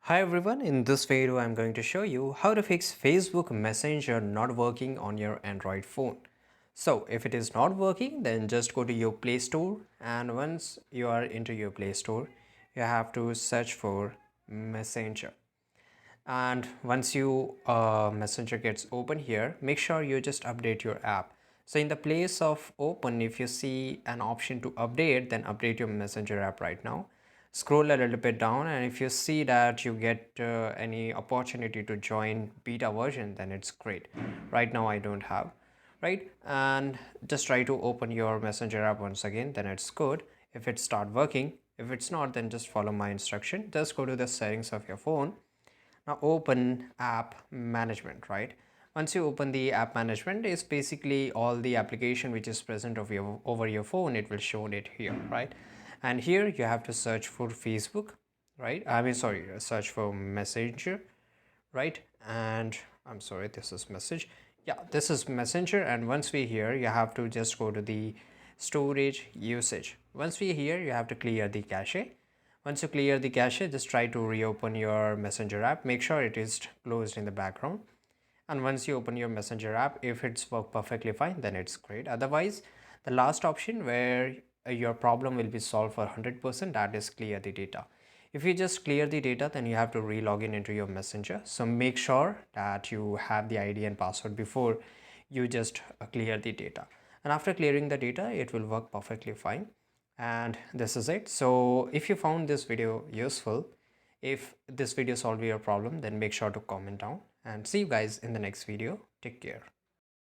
Hi everyone, in this video I'm going to show you how to fix Facebook Messenger not working on your Android phone. So if it is not working, then just go to your Play Store, and once you are into your Play Store, you have to search for Messenger. And once you Messenger gets open here, make sure you just update your app. So in the place of open, if you see an option to update, then update your Messenger app right now. Scroll a little bit down, and if you see that you get any opportunity to join beta version, then it's great. Right now I don't have, right? And just try to open your Messenger app once again, then it's good. If it start working, if it's not, then just follow my instruction. Just go to the settings of your phone. Now open app management, right? Once you open the app management, is basically all the application which is present over your phone. It will show it here, right? And here you have to search for Facebook, right? I mean, sorry, search for Messenger, right? And I'm sorry, this is message. Yeah, this is Messenger. And once we here, you have to just go to the storage usage. Once we here, you have to clear the cache. Once you clear the cache, just try to reopen your Messenger app. Make sure it is closed in the background. And once you open your Messenger app, if it's work perfectly fine, then it's great. Otherwise, the last option where your problem will be solved for 100%, that is clear the data. If you just clear the data, then you have to re-log in into your Messenger. So make sure that you have the ID and password before you just clear the data. And after clearing the data, it will work perfectly fine. And this is it. So if you found this video useful, if this video solved your problem, then make sure to comment down, and see you guys in the next video. Take care.